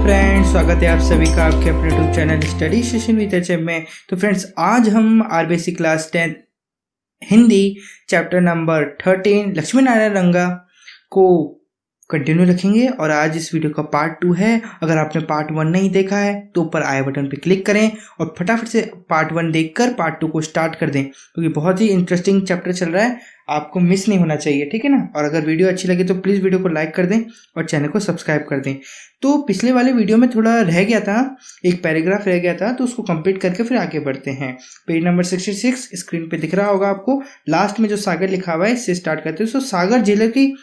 Friends, स्वागत है आप सभी का आपके अपने YouTube channel study session with HM में। तो फ्रेंड्स, आज हम RBC class 10 Hindi chapter number 13 Lakshmi Narayan रंगा को कंटिन्यू रखेंगे और आज इस वीडियो का पार्ट 2 है। अगर आपने पार्ट 1 नहीं देखा है तो ऊपर आई बटन पे क्लिक करें और फटाफट से पार्ट 1 देखकर पार्ट 2 को स्टार्ट कर दें, क्योंकि बहुत ही इंटरेस्टिंग चैप्टर चल रहा है, आपको मिस नहीं होना चाहिए, ठीक है ना। और अगर वीडियो अच्छी लगे तो प्लीज़ वीडियो को लाइक कर दें और चैनल को सब्सक्राइब कर दें। तो पिछले वाले वीडियो में थोड़ा रह गया था, एक पैराग्राफ रह गया था, तो उसको कंप्लीट करके फिर आगे बढ़ते हैं। पेज नंबर 66 स्क्रीन पे दिख रहा होगा आपको। लास्ट में जो सागर लिखा हुआ है इससे स्टार्ट करते हैं। तो सागर जेलर की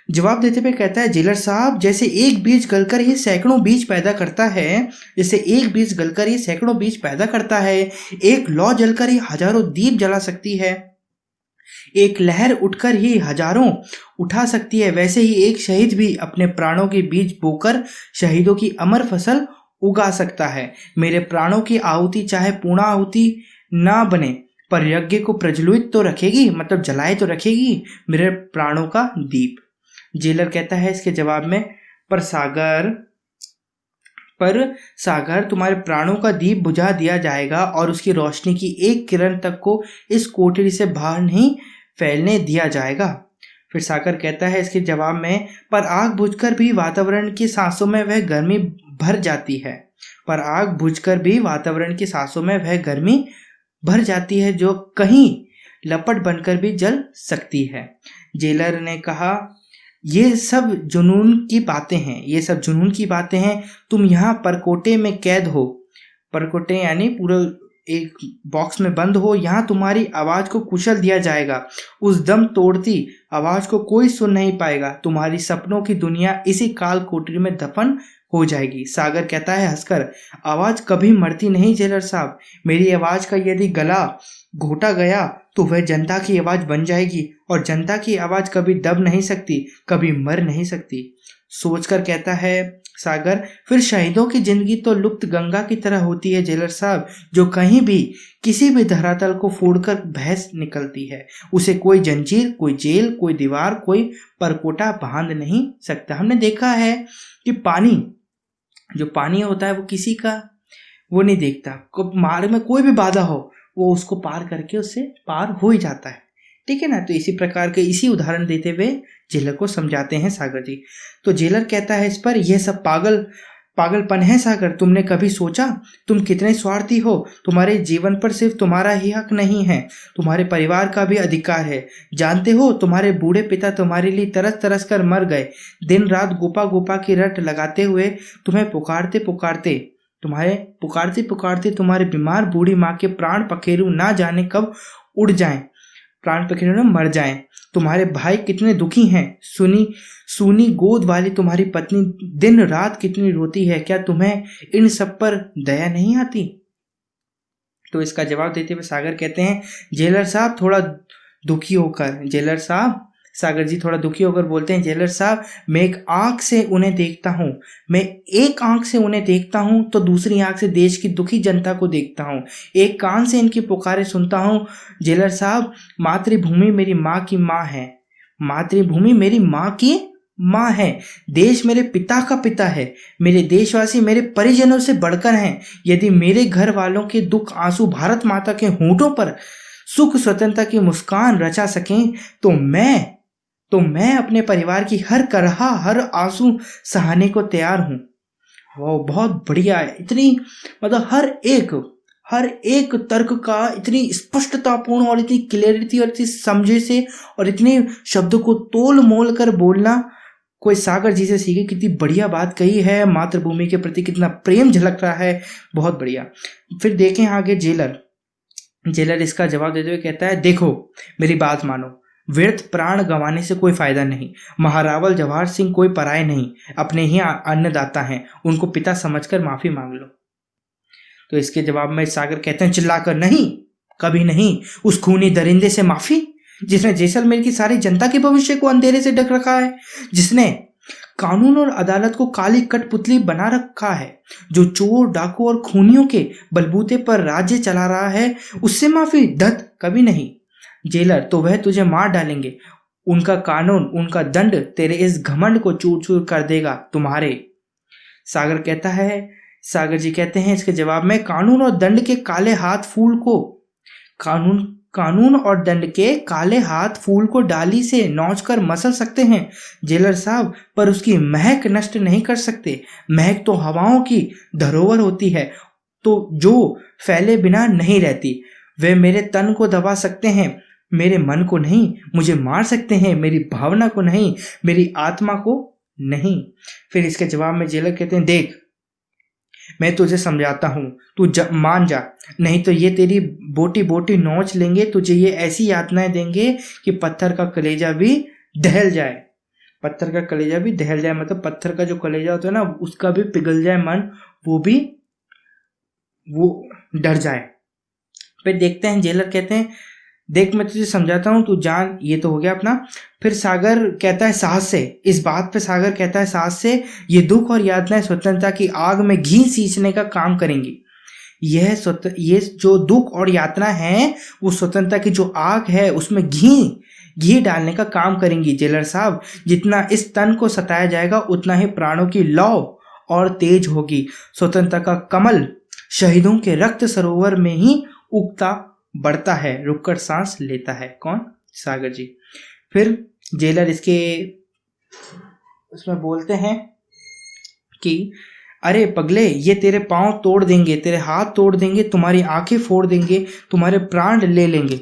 जवाब देते हुए कहता है, जेलर साहब, जैसे एक बीज गलकर ही सैकड़ों बीज पैदा करता है, जैसे एक बीज गलकर ही सैकड़ों बीज पैदा करता है, एक लौ जलकर ही हजारों दीप जला सकती है, एक लहर उठकर ही हजारों उठा सकती है, वैसे ही एक शहीद भी अपने प्राणों के बीज बोकर शहीदों की अमर फसल उगा सकता है। मेरे प्राणों की आहुति चाहे पूर्ण आहुति ना बने, पर यज्ञ को प्रज्वलित तो रखेगी, मतलब जलाए तो रखेगी मेरे प्राणों का दीप। जेलर कहता है इसके जवाब में, पर सागर तुम्हारे प्राणों का दीप बुझा दिया जाएगा और उसकी रोशनी की एक किरण तक को इस कोठरी से बाहर नहीं फैलने दिया जाएगा। फिर सागर कहता है इसके जवाब में, पर आग बुझकर भी वातावरण की सांसों में वह गर्मी भर जाती है, पर आग बुझकर भी वातावरण की सांसों में वह गर्मी भर जाती है जो कहीं लपट बनकर भी जल सकती है। जेलर ने कहा, ये सब जुनून की बातें हैं, ये सब जुनून की बातें हैं। तुम यहाँ परकोटे में कैद हो, परकोटे यानी पूरा एक बॉक्स में बंद हो। यहाँ तुम्हारी आवाज को कुचल दिया जाएगा, उस दम तोड़ती आवाज को कोई सुन नहीं पाएगा। तुम्हारी सपनों की दुनिया इसी काल कोठरी में दफन हो जाएगी। सागर कहता है हंसकर, आवाज कभी मरती नहीं जेलर साहब। मेरी आवाज का यदि गला घोटा गया तो वह जनता की आवाज बन जाएगी, और जनता की आवाज कभी दब नहीं सकती, कभी मर नहीं सकती। सोचकर कहता है सागर, फिर शहीदों की जिंदगी तो लुप्त गंगा की तरह होती है जेलर साहब, जो कहीं भी किसी भी धरातल को फोड़कर भैंस निकलती है। उसे कोई जंजीर, कोई जेल, कोई दीवार, कोई परकोटा बांध नहीं सकता। हमने देखा है कि जो पानी होता है वो किसी का वो नहीं देखता, मार्ग में कोई भी बाधा हो वो उसको पार करके उससे पार हो ही जाता है, ठीक है ना। तो इसी प्रकार के इसी उदाहरण देते हुए जेलर को समझाते हैं सागर जी। तो जेलर कहता है इस पर, यह सब पागलपन है सागर। तुमने कभी सोचा तुम कितने स्वार्थी हो? तुम्हारे जीवन पर सिर्फ तुम्हारा ही हक नहीं है, तुम्हारे परिवार का भी अधिकार है। जानते हो, तुम्हारे बूढ़े पिता तुम्हारे लिए तरस तरस कर मर गए, दिन रात गोपा गोपा की रट लगाते हुए तुम्हें पुकारते पुकारते तुम्हारे बीमार बूढ़ी माँ के प्राण पखेरु ना जाने कब उड़ जाएं, प्राण पखेरु मर जाएं। तुम्हारे भाई कितने दुखी हैं, सूनी गोद वाली तुम्हारी पत्नी दिन रात कितनी रोती है। क्या तुम्हें इन सब पर दया नहीं आती? तो इसका जवाब देते हुए सागर कहते हैं, जेलर साहब थोड़ा दुखी होकर, सागर जी थोड़ा दुखी होकर बोलते हैं, जेलर साहब, मैं एक आंख से उन्हें देखता हूं तो दूसरी आंख से देश की दुखी जनता को देखता हूं। एक कान से इनकी पुकारें सुनता हूं। जेलर साहब, मातृभूमि मेरी माँ की माँ है, मातृभूमि मेरी माँ की माँ है, देश मेरे पिता का पिता है, मेरे देशवासी मेरे परिजनों से बढ़कर हैं। यदि मेरे घर वालों के दुख आंसू भारत माता के होंठों पर सुख स्वतंत्रता की मुस्कान रचा सकें तो मैं अपने परिवार की हर आंसू सहाने को तैयार हूं। वो बहुत बढ़िया है, इतनी मतलब हर एक तर्क का इतनी स्पष्टतापूर्ण और इतनी क्लियरिटी और इतनी समझे से और इतने शब्दों को तोल मोल कर बोलना कोई सागर जी से सीखे। कितनी बढ़िया बात कही है, मातृभूमि के प्रति कितना प्रेम झलक रहा है, बहुत बढ़िया। फिर देखें आगे जेलर इसका जवाब देते हुए कहता है, देखो मेरी बात मानो, व्यर्थ प्राण गंवाने से कोई फायदा नहीं। महारावल जवाहर सिंह कोई पराये नहीं, अपने ही अन्नदाता हैं, उनको पिता समझकर माफी मांग लो। तो इसके जवाब में सागर कहते हैं चिल्लाकर, नहीं, कभी नहीं, उस खूनी दरिंदे से माफी जिसने जैसलमेर की सारी जनता के भविष्य को अंधेरे से ढक रखा है, जिसने कानून और अदालत को काली कठपुतली बना रखा है, जो चोर डाकू और खूनियों के बलबूते पर राज्य चला रहा है, उससे माफी धत कभी नहीं। जेलर, तो वह तुझे मार डालेंगे, उनका कानून, उनका दंड तेरे इस घमंड को चूर चूर कर देगा। सागर जी कहते हैं इसके जवाब में, कानून और दंड के काले हाथ फूल को कानून और दंड के काले हाथ फूल को डाली से नोचकर मसल सकते हैं जेलर साहब, पर उसकी महक नष्ट नहीं कर सकते। महक तो हवाओं की धरोहर होती है, तो जो फैले बिना नहीं रहती। वे मेरे तन को दबा सकते हैं, मेरे मन को नहीं। मुझे मार सकते हैं, मेरी भावना को नहीं, मेरी आत्मा को नहीं। फिर इसके जवाब में जेलर कहते हैं, देख मैं तुझे समझाता हूँ, तू मान जा, नहीं तो ये तेरी बोटी बोटी नोच लेंगे, तुझे ये ऐसी यातनाएं देंगे कि पत्थर का कलेजा भी दहल जाए। पत्थर का कलेजा भी दहल जाए मतलब पत्थर का जो कलेजा होता है ना, उसका भी पिघल जाए मन, वो डर जाए। फिर देखते हैं जेलर कहते हैं, देख मैं तुझे समझाता हूँ, तू जान। ये तो हो गया अपना। फिर सागर कहता है साहस से, इस बात पे सागर कहता है साहस से, ये दुख और यातनाएं स्वतंत्रता की आग में घी सींचने का काम करेंगी। ये जो दुख और यातना है वो स्वतंत्रता की जो आग है उसमें घी डालने का काम करेंगी जेलर साहब। जितना इस तन को सताया जाएगा उतना ही प्राणों की लौ और तेज होगी। स्वतंत्रता का कमल शहीदों के रक्त सरोवर में ही उगता बढ़ता है, रुककर सांस लेता है। कौन? सागर जी। फिर जेलर उसमें बोलते हैं कि अरे पगले, ये तेरे पांव तोड़ देंगे, तेरे हाथ तोड़ देंगे, तुम्हारी आंखें फोड़ देंगे, तुम्हारे प्राण ले लेंगे।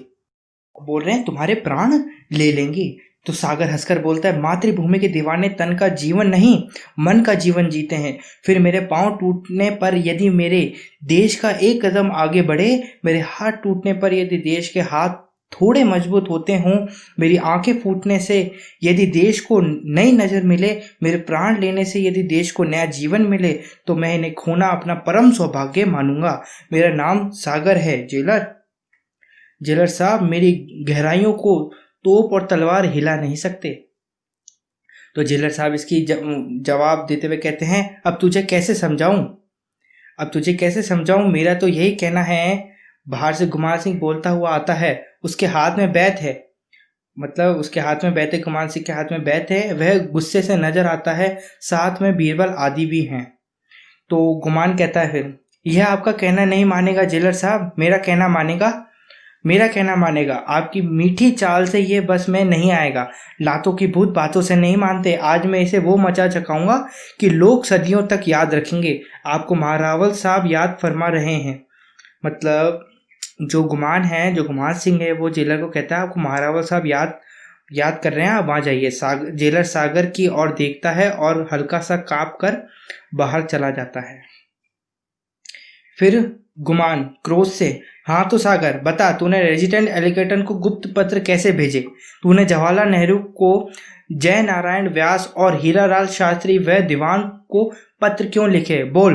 बोल रहे हैं तुम्हारे प्राण ले लेंगे। तो सागर हंसकर बोलता है, मातृभूमि के दीवाने तन का जीवन नहीं मन का जीवन जीते हैं। फिर मेरे पांव टूटने पर यदि मेरे देश का एक कदम आगे बढ़े, मेरे हाथ टूटने पर यदि देश के हाथ थोड़े मजबूत होते हों, मेरी आंखें फूटने से यदि देश को नई नज़र मिले, मेरे प्राण लेने से यदि देश को नया जीवन मिले, तो मैं इन्हें खोना अपना परम सौभाग्य मानूंगा। मेरा नाम सागर है जेलर साहब, मेरी गहराइयों को तोप और तलवार हिला नहीं सकते। तो जेलर साहब इसकी जवाब देते हुए कहते हैं, अब तुझे कैसे समझाऊं? मेरा तो यही कहना है। बाहर से गुमान सिंह बोलता हुआ आता है, उसके हाथ में बैत है, गुमान सिंह के हाथ में बैत है। वह गुस्से से नजर आता है, साथ में बीरबल आदि भी हैं। तो गुमान कहता है, फिर यह आपका कहना नहीं मानेगा जेलर साहब, मेरा कहना मानेगा। आपकी मीठी चाल से ये बस में नहीं आएगा, लातों की भूत बातों से नहीं मानते। आज मैं इसे वो मचा चकाऊंगा कि लोग सदियों तक याद रखेंगे। आपको महारावल साहब याद फरमा रहे हैं। मतलब जो गुमान सिंह है वो जेलर को कहता है, आपको महारावल साहब याद कर रहे हैं, आप वहाँ जाइए। जेलर सागर की ओर देखता है और हल्का सा काँप कर बाहर चला जाता है। फिर गुमान क्रोध से, हाँ तो सागर बता, तूने रेजिडेंट एलिगेटन को गुप्त पत्र कैसे भेजे? तूने जवाहरलाल नेहरू को, जय नारायण व्यास और हीरालाल शास्त्री व दीवान को पत्र क्यों लिखे? बोल,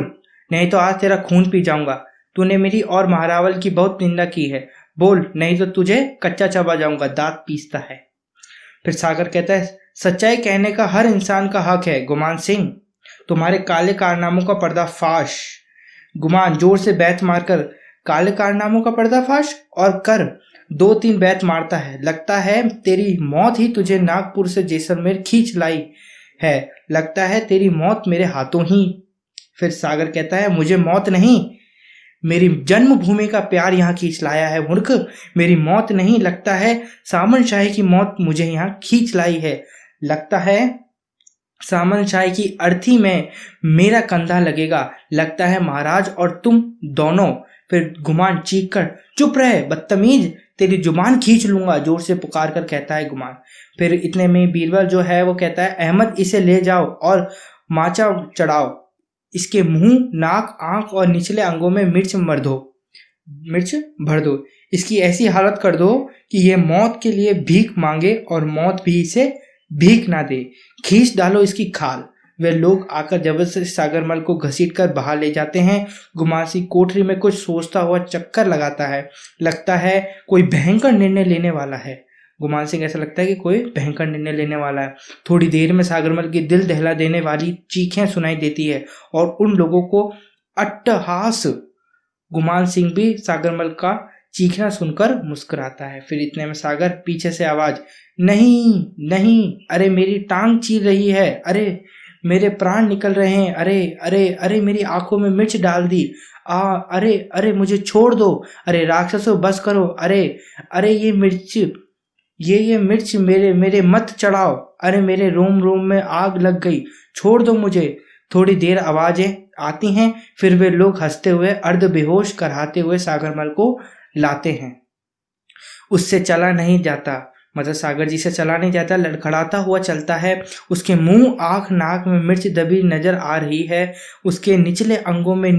नहीं तो आज तेरा खून पी जाऊंगा। तूने मेरी और महारावल की बहुत निंदा की है, बोल, नहीं तो तुझे कच्चा चबा जाऊंगा। दांत पीसता है। फिर सागर कहता है, सच्चाई कहने का हर इंसान का हक है गुमान सिंह। तुम्हारे काले कारनामों का पर्दाफाश। गुमान जोर से बैत मारकर, काले कारनामों का पर्दाफाश और कर 2-3 बैत मारता है। लगता है तेरी मौत ही तुझे नागपुर से जैसलमेर खींच लाई है, लगता है तेरी मौत मेरे हाथों ही। फिर सागर कहता है, मुझे मौत नहीं, मेरी जन्मभूमि का प्यार यहाँ खींच लाया है मूर्ख। मेरी मौत नहीं, लगता है सामन शाही की मौत मुझे यहाँ खींच लाई है। लगता है सामन शाही की अर्थी में मेरा कंधा लगेगा। लगता है महाराज और तुम दोनों। फिर गुमान चीख कर, चुप रहे बदतमीज, तेरी जुबान खींच लूंगा, जोर से पुकार कर कहता है गुमान। फिर इतने में बीरबल जो है वो कहता है, अहमद इसे ले जाओ और माचा चढ़ाओ, इसके मुंह, नाक, आंख और निचले अंगों में मिर्च भर दो। इसकी ऐसी हालत कर दो कि ये मौत के लिए भीख मांगे और मौत भी इसे भीख ना दे। खींच डालो इसकी खाल। वे लोग आकर जबरदस्ती सागरमल को घसीटकर बाहर ले जाते हैं। गुमान सिंह कोठरी में कुछ सोचता हुआ चक्कर लगाता है। लगता है कोई भयंकर निर्णय लेने वाला है। गुमान सिंह ऐसा लगता है कि कोई भयंकर निर्णय लेने वाला है। थोड़ी देर में सागरमल की दिल दहला देने वाली चीखें सुनाई देती है और उन लोगों को अट्टहास। गुमान सिंह भी सागरमल का चीखना सुनकर मुस्कुराता है। फिर इतने में सागर पीछे से आवाज, नहीं नहीं, अरे मेरी टांग चीर रही है, अरे मेरे प्राण निकल रहे हैं, अरे अरे अरे मेरी आंखों में मिर्च डाल दी, अरे अरे मुझे छोड़ दो, अरे राक्षसों बस करो, अरे अरे ये मिर्च मेरे मेरे मत चढ़ाओ, अरे मेरे रोम रोम में आग लग गई, छोड़ दो मुझे। थोड़ी देर आवाजें आती हैं, फिर वे लोग हंसते हुए अर्ध बेहोश कराते हुए सागरमल को लाते हैं। उससे चला नहीं जाता, मतलब सागर जी से चला नहीं जाता, लड़खड़ाता हुआ चलता है। उसके मुंह आंख नाक में मिर्च दबी नजर आ रही है, उसके निचले अंगों में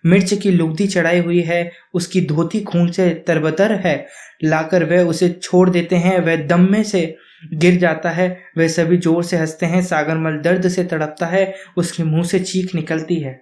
मिर्च की लुगदी चढ़ाई हुई है, उसकी धोती खून से तरबतर है। लाकर वह उसे छोड़ देते हैं, वह दम में से गिर जाता है। वह सभी जोर से हंसते हैं। सागरमल दर्द से तड़पता है, उसके मुंह से चीख निकलती है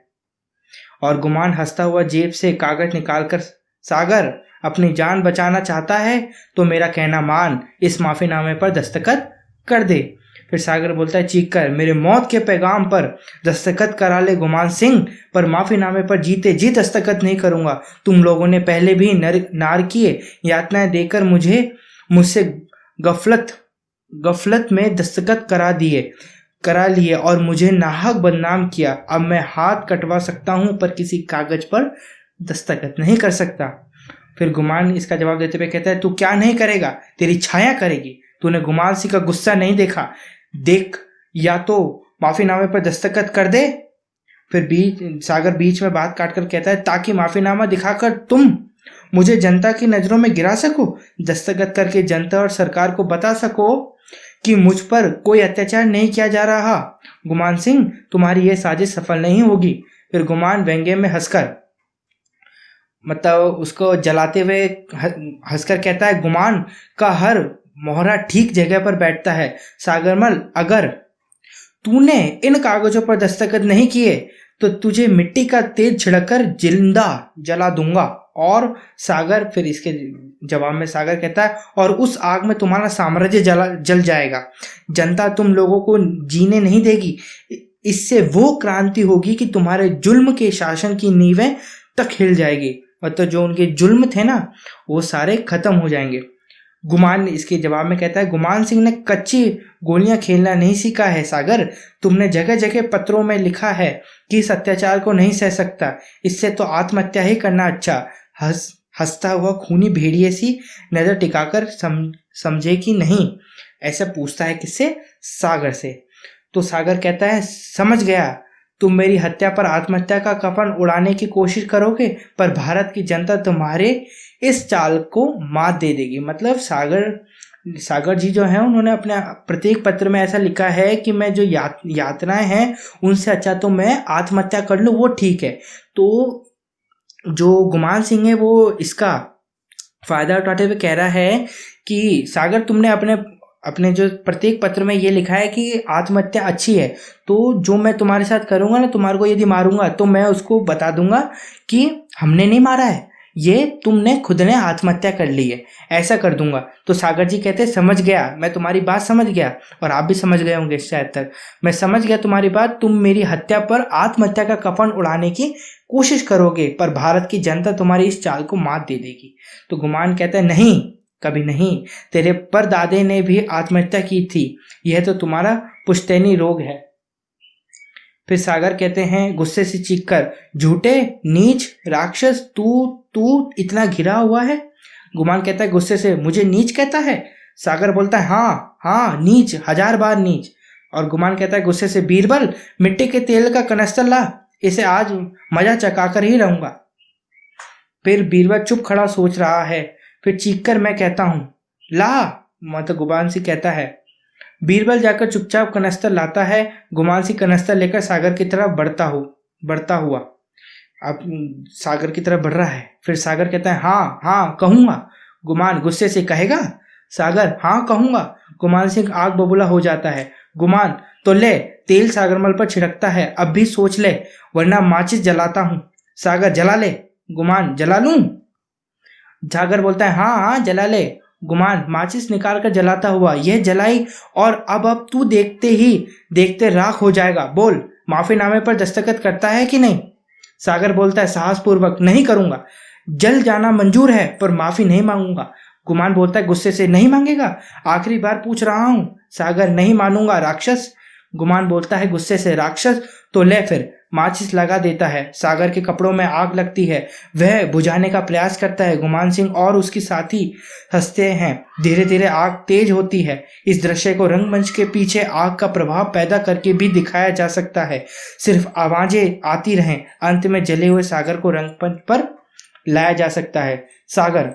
और गुमान हंसता हुआ जेब से कागज निकालकर, सागर अपनी जान बचाना चाहता है तो मेरा कहना मान, इस माफीनामे पर दस्तखत कर दे। फिर सागर बोलता है चीख कर, मेरे मौत के पैगाम पर दस्तखत करा ले गुमान सिंह, पर माफीनामे पर जीते जी दस्तखत नहीं करूंगा। तुम लोगों ने पहले भी नारकीय यातनाएं देकर मुझसे गफलत में दस्तखत करा लिए और मुझे नाहक बदनाम किया। अब मैं हाथ कटवा सकता हूं पर किसी कागज पर दस्तखत नहीं कर सकता। फिर गुमान इसका जवाब देते हुए कहता है, तू क्या नहीं करेगा, तेरी छाया करेगी। तूने गुमान सिंह का गुस्सा नहीं देखा, देख, या तो माफीनामे पर दस्तखत कर दे। फिर सागर बीच में बात काटकर कहता है, ताकि माफीनामा दिखाकर तुम मुझे जनता की नजरों में गिरा सको, दस्तखत करके जनता और सरकार को बता सको कि मुझ पर कोई अत्याचार नहीं किया जा रहा। गुमान सिंह, तुम्हारी यह साजिश सफल नहीं होगी। फिर गुमान व्यंग्य में हंसकर, मतलब उसको जलाते हुए हंसकर कहता है, गुमान का हर मोहरा ठीक जगह पर बैठता है। सागरमल, अगर तूने इन कागजों पर दस्तखत नहीं किए तो तुझे मिट्टी का तेल छिड़ककर जिंदा जला दूंगा। और सागर, फिर इसके जवाब में सागर कहता है, और उस आग में तुम्हारा साम्राज्य जल जाएगा। जनता तुम लोगों को जीने नहीं देगी। इससे वो क्रांति होगी कि तुम्हारे जुल्म के शासन की नींवें तक हिल जाएगी, मतलब जो उनके जुल्म थे ना वो सारे खत्म हो जाएंगे। गुमान इसके जवाब में कहता है, गुमान सिंह ने कच्ची गोलियां खेलना नहीं सीखा है सागर। तुमने जगह जगह पत्रों में लिखा है कि इस अत्याचार को नहीं सह सकता, इससे तो आत्महत्या ही करना अच्छा। हंसता हुआ खूनी भेड़िए सी नजर टिकाकर समझे कि नहीं, ऐसा पूछता है किससे? सागर से। तो सागर कहता है, समझ गया, तुम मेरी हत्या पर आत्महत्या का कफन उड़ाने की कोशिश करोगे, पर भारत की जनता तुम्हारे इस चाल को मात दे देगी। मतलब सागर जी जो है उन्होंने अपने प्रत्येक पत्र में ऐसा लिखा है कि मैं जो यातनाएं हैं उनसे अच्छा तो मैं आत्महत्या कर लूँ, वो ठीक है। तो जो गुमान सिंह है वो इसका फायदा उठाते हुए कह रहा है कि सागर, तुमने अपने जो प्रत्येक पत्र में ये लिखा है कि आत्महत्या अच्छी है, तो जो मैं तुम्हारे साथ करूंगा ना, तुम्हारे को यदि मारूंगा तो मैं उसको बता दूंगा कि हमने नहीं मारा है, ये तुमने खुद ने आत्महत्या कर ली है, ऐसा कर दूंगा। तो सागर जी कहते हैं, समझ गया, मैं तुम्हारी बात समझ गया, और आप भी समझ गए होंगे शायद तक। मैं समझ गया तुम्हारी बात, तुम मेरी हत्या पर आत्महत्या का कफन उड़ाने की कोशिश करोगे, पर भारत की जनता तुम्हारी इस चाल को मात दे देगी। तो गुमान कहता है, नहीं, कभी नहीं, तेरे परदादे ने भी आत्महत्या की थी, यह तो तुम्हारा पुश्तैनी रोग है। फिर सागर कहते हैं गुस्से से चीखकर, झूठे, नीच, राक्षस, तू इतना घिरा हुआ है। गुमान कहता है गुस्से से, मुझे नीच कहता है? सागर बोलता है, हाँ नीच, 1000 बार नीच। और गुमान कहता है गुस्से से, बीरबल, मिट्टी के तेल का कनस्तर ला, इसे आज मजा चकाकर ही रहूंगा। फिर बीरबल चुप खड़ा सोच रहा है, फिर चीखकर मैं कहता हूं, ला, मतलब गुमान सिंह कहता है। बीरबल जाकर चुपचाप कनस्तर लाता है। गुमान सिंह कनस्तर लेकर सागर की तरफ बढ़ता हुआ अब सागर की तरफ बढ़ रहा है। फिर सागर कहता है, हाँ कहूंगा। गुमान गुस्से से, कहेगा? सागर, हाँ कहूंगा। गुमान सिंह आग बबूला हो जाता है। गुमान, तो ले, तेल सागरमल पर छिड़कता है, अब भी सोच ले, वरना माचिस जलाता हूं। सागर, जला ले। गुमान, जला लूं? सागर बोलता है, हाँ जला ले। गुमान माचिस निकाल कर जलाता हुआ, यह जलाई और अब तू देखते राख हो जाएगा। बोल, माफीनामे पर दस्तखत करता है कि नहीं? सागर बोलता है साहसपूर्वक, नहीं करूंगा, जल जाना मंजूर है पर माफी नहीं मांगूंगा। गुमान बोलता है गुस्से से, नहीं मांगेगा? आखिरी बार पूछ रहा हूं। सागर, नहीं मानूंगा राक्षस। गुमान बोलता है गुस्से से, राक्षस तो ले फिर। माचिस लगा देता है। सागर के कपड़ों में आग लगती है। वह बुझाने का प्रयास करता है। गुमान सिंह और उसके साथी हंसते हैं। धीरे धीरे आग तेज होती है। इस दृश्य को रंगमंच के पीछे आग का प्रभाव पैदा करके भी दिखाया जा सकता है। सिर्फ आवाजें आती रहें। अंत में जले हुए सागर को रंगमंच पर लाया जा सकता है। सागर,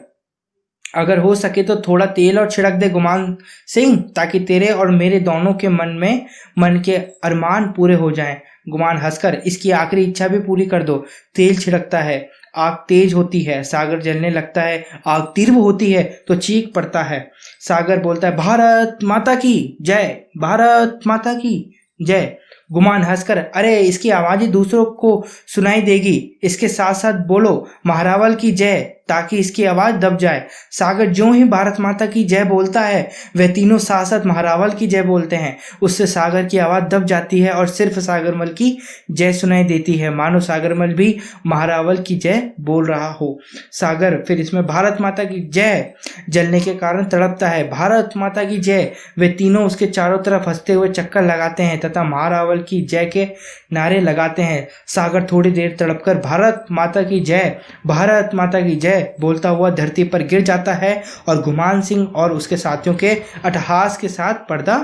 अगर हो सके तो थोड़ा तेल और छिड़क दे गुमान सिंह, ताकि तेरे और मेरे दोनों के मन के अरमान पूरे हो जाएं। गुमान हंसकर, इसकी आखिरी इच्छा भी पूरी कर दो। तेल छिड़कता है। आग तेज होती है। सागर जलने लगता है। आग तीव्र होती है तो चीख पड़ता है। सागर बोलता है, भारत माता की जय, भारत माता की जय। गुमान हंसकर, अरे इसकी आवाज़ें दूसरों को सुनाई देगी, इसके साथ साथ बोलो महारावल की जय, ताकि इसकी आवाज़ दब जाए। सागर जो ही भारत माता की जय बोलता है, वह तीनों साथ साथ महारावल की जय बोलते हैं। उससे सागर की आवाज़ दब जाती है और सिर्फ सागरमल की जय सुनाई देती है, मानो सागरमल भी महारावल की जय बोल रहा हो। सागर फिर इसमें भारत माता की जय जलने के कारण तड़पता है। भारत माता की जय। वे तीनों उसके चारों तरफ हंसते हुए चक्कर लगाते हैं तथा महारावल की जय के नारे लगाते हैं। सागर थोड़ी देर तड़पकर भारत माता की जय, भारत माता की जय बोलता हुआ धरती पर गिर जाता है और गुमान सिंह और उसके साथियों के अट्टहास के साथ पर्दा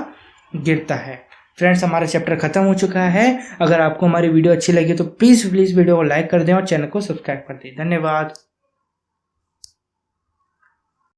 गिरता है। फ्रेंड्स, हमारा चैप्टर खत्म हो चुका है। अगर आपको हमारी वीडियो अच्छी लगी तो प्लीज़ वीडियो को लाइक कर दें और चैनल को सब्सक्राइब कर दें। धन्यवाद।